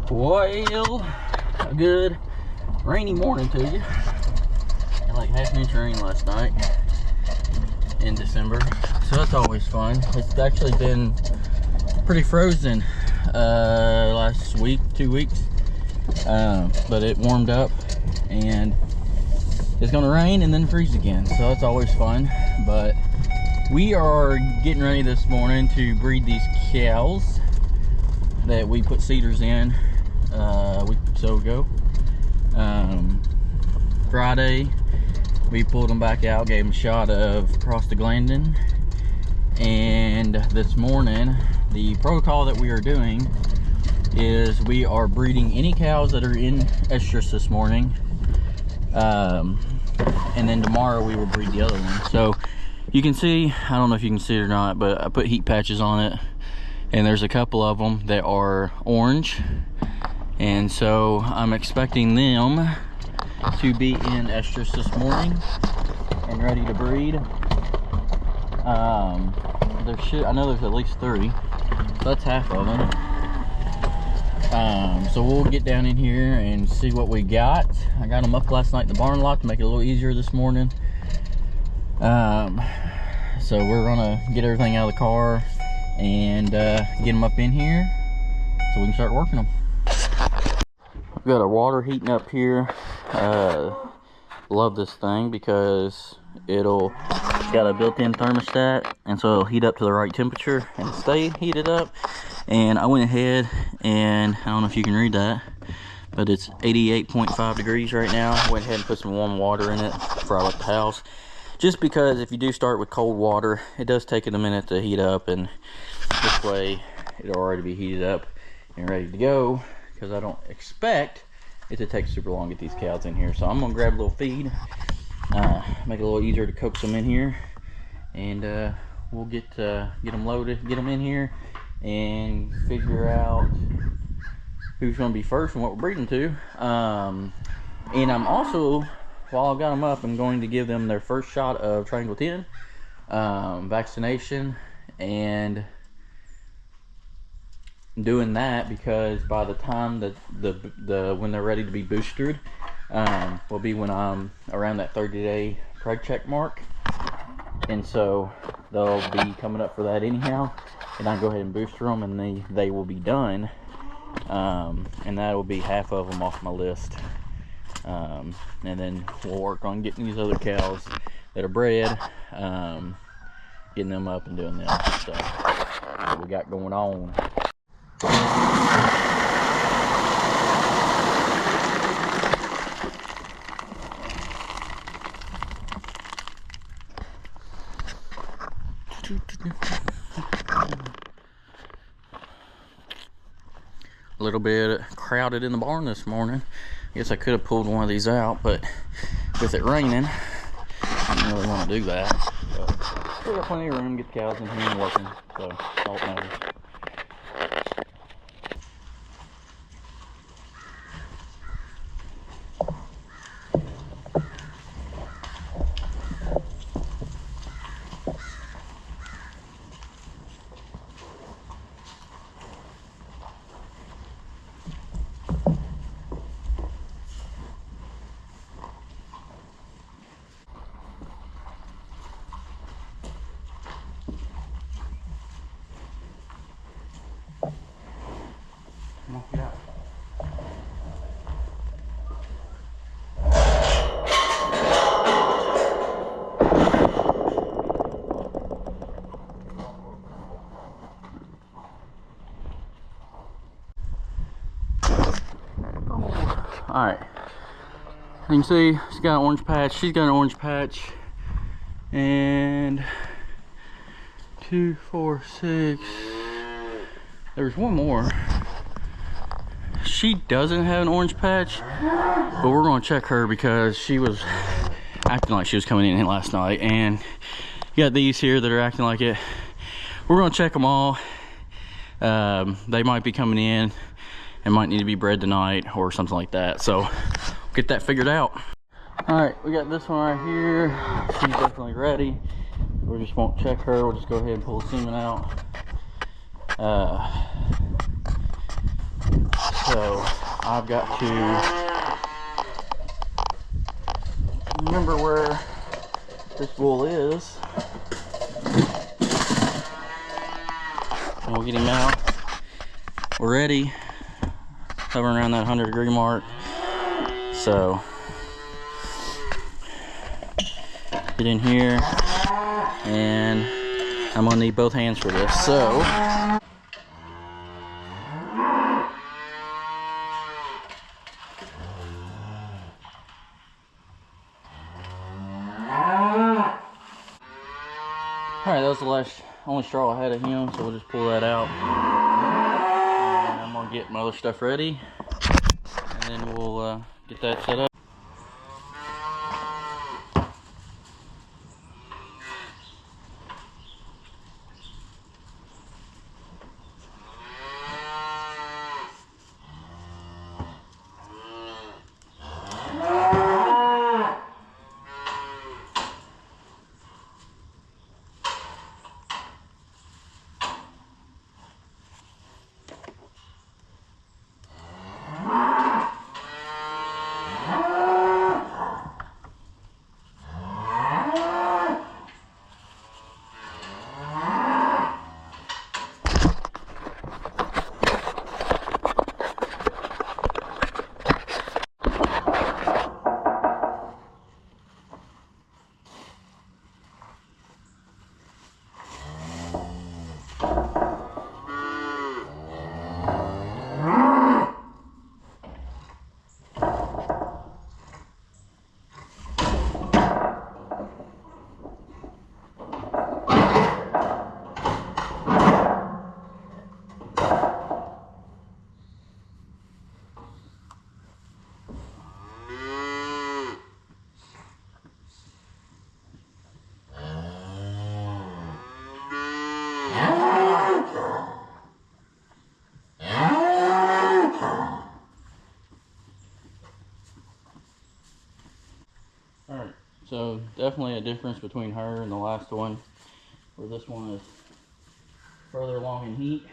Well, a good rainy morning to you. Had like half an inch of rain last night in December, so that's always fun. It's actually been pretty frozen last week, 2 weeks, but it warmed up and it's gonna rain and then freeze again, so that's always fun. But we are getting ready this morning to breed these cows that we put cedars in a week or so ago. Friday we pulled them back out, gave them a shot of prostaglandin, and this morning the protocol that we are doing is we are breeding any cows that are in estrus this morning, and then tomorrow we will breed the other one. So you can see, I don't know if you can see it or not, but I put heat patches on it, and there's a couple of them that are orange, and so I'm expecting them to be in estrus this morning and ready to breed. I know there's at least 3, so that's half of them. So we'll get down in here and see what we got. I got them up last night in the barn lot to make it a little easier this morning. So we're gonna get everything out of the car and get them up in here so we can start working them. I've got our water heating up here. Love this thing because it's got a built-in thermostat, and so it'll heat up to the right temperature and stay heated up. And I went ahead and, I don't know if you can read that, but it's 88.5 degrees right now. I went ahead and put some warm water in it before I left the house, just because if you do start with cold water, it does take it a minute to heat up, and this way it'll already be heated up and ready to go, because I don't expect it to take super long to get these cows in here. So I'm gonna grab a little feed, make it a little easier to coax them in here, and we'll get them loaded, get them in here, and figure out who's going to be first and what we're breeding to. And I'm also, while I've got them up, I'm going to give them their first shot of Triangle 10 vaccination, and doing that because by the time that when they're ready to be boosted will be when I'm around that 30-day preg check mark, and so they'll be coming up for that anyhow, and I go ahead and booster them, and they will be done, and that will be half of them off my list, and then we'll work on getting these other cows that are bred, getting them up and doing them. So what we got going on. A little bit crowded in the barn this morning. I guess I could have pulled one of these out, but with it raining, I didn't really want to do that. But we got plenty of room to get the cows in here and working, so that's all that matters. Yeah. Alright, you can see she's got an orange patch, she's got an orange patch, and 2, 4, 6, there's one more. She doesn't have an orange patch, but we're going to check her because she was acting like she was coming in last night, and you got these here that are acting like it. We're going to check them all. They might be coming in and might need to be bred tonight or something like that, so we'll get that figured out. All right, we got this one right here. She's definitely ready. We just won't check her. We'll just go ahead and pull the semen out. So I've got to remember where this bull is. And we'll get him out. We're ready. Hovering around that 100-degree mark. So get in here, and I'm gonna need both hands for this. So alright, that was the only straw I had of him, so we'll just pull that out. And I'm gonna get my other stuff ready, and then we'll get that set up. Alright, so definitely a difference between her and the last one, where this one is further along in heat.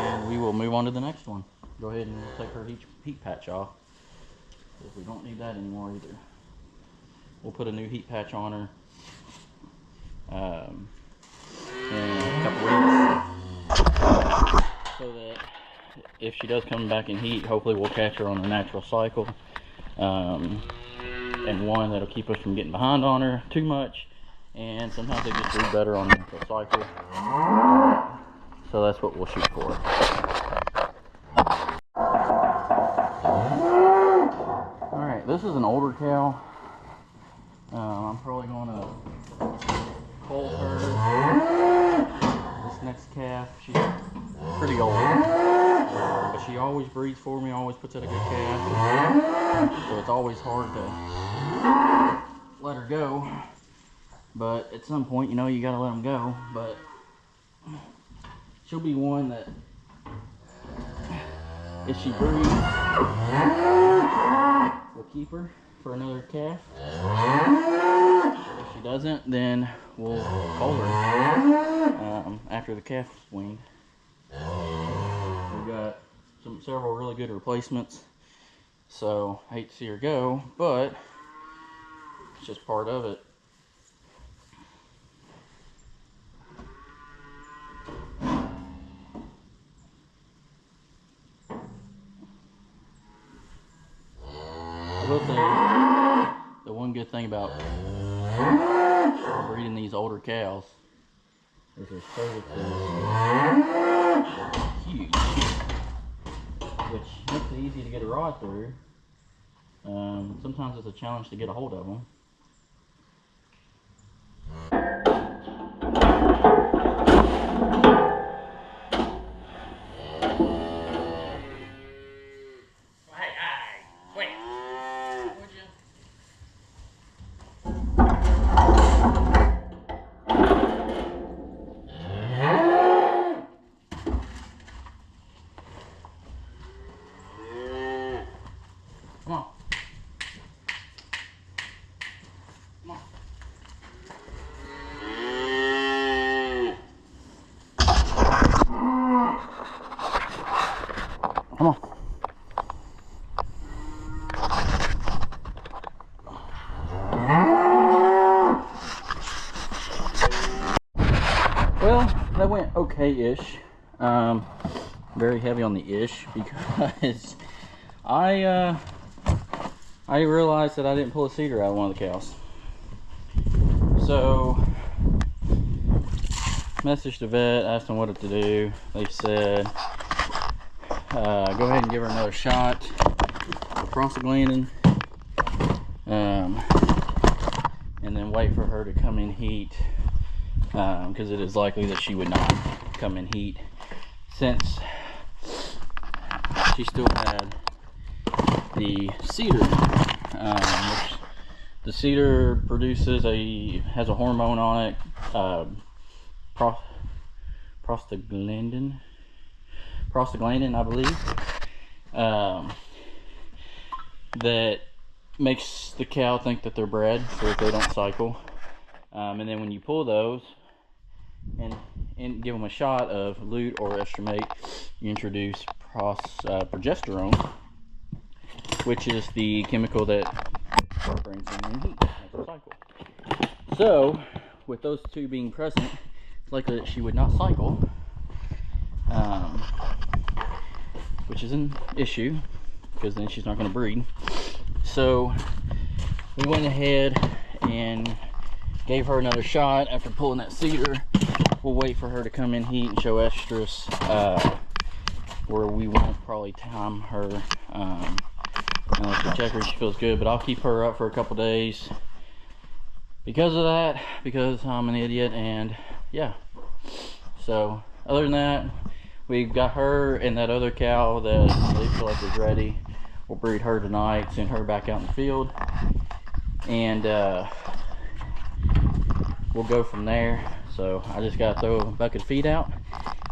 And we will move on to the next one. Go ahead and take her heat patch off, because we don't need that anymore either. We'll put a new heat patch on her in a couple weeks, so that if she does come back in heat, hopefully we'll catch her on a natural cycle, and one that'll keep us from getting behind on her too much, and sometimes they just breed better on natural cycle, so that's what we'll shoot for. Alright, this is an older cow. I'm probably going to colt her. This next calf, she's pretty old, but she always breeds for me, always puts out a good calf, so it's always hard to let her go, but at some point, you know, you gotta let them go. But she'll be one that, if she breeds, we'll keep her for another calf. If she doesn't, then we'll cull her after the calf is weaned. We've got several really good replacements, so I hate to see her go, but it's just part of it. I will say, the one good thing about breeding these older cows is their cervixes are huge, which makes it easy to get a rod through. Sometimes it's a challenge to get a hold of them. Well, that went okay-ish. Very heavy on the ish because I realized that I didn't pull a cedar out of one of the cows. So, messaged the vet, asked them what to do. They said, go ahead and give her another shot of prostaglandin, and then wait for her to come in heat, because it is likely that she would not come in heat since she still had the cedar, which the cedar has a hormone on it, prostaglandin, I believe, that makes the cow think that they're bred so that they don't cycle. And then when you pull those and give them a shot of lute or estromate, you introduce progesterone, which is the chemical that brings them in heat, makes them cycle. So, with those two being present, it's likely that she would not cycle, which is an issue because then she's not going to breed. So, we went ahead and gave her another shot after pulling that cedar. We'll wait for her to come in heat and show estrus, where we won't probably time her unless we check her, she feels good, but I'll keep her up for a couple days because of that, because I'm an idiot. And yeah, so other than that, we got her and that other cow that they feel like is ready. We'll breed her tonight, send her back out in the field, and we'll go from there. So I just gotta throw a bucket of feed out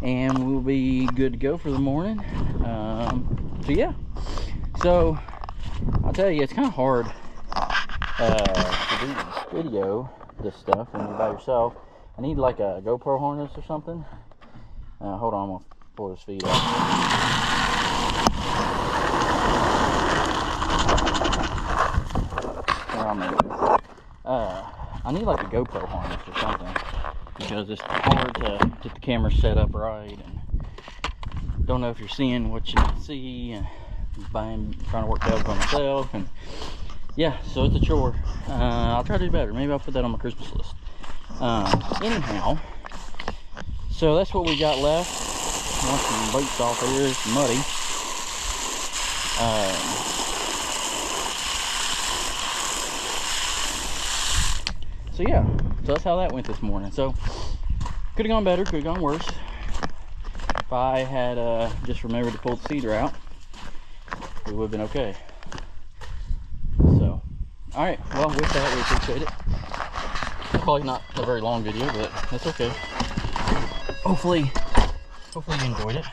and we'll be good to go for the morning. So yeah, so I'll tell you, it's kind of hard to do this stuff when you're by yourself. I need like a GoPro harness or something. Hold on, I'm gonna pull this feed out. I need like a GoPro harness or something because it's hard to get the camera set up right, and don't know if you're seeing what you can see, and trying to work that out by myself, and yeah, so it's a chore. I'll try to do better. Maybe I'll put that on my Christmas list. Anyhow, so that's what we got left. Once some boots off here, it's muddy. So yeah, so that's how that went this morning. So could have gone better, could have gone worse. If I had just remembered to pull the cedar out, it would have been okay. So, all right, well, with that, we appreciate it. Probably not a very long video, but that's okay. Hopefully you enjoyed it.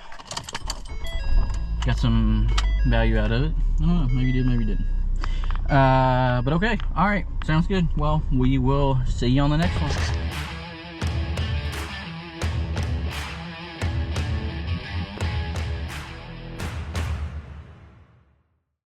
Got some value out of it. I don't know, maybe you did, maybe you didn't. But okay, all right, sounds good. Well, we will see you on the next one.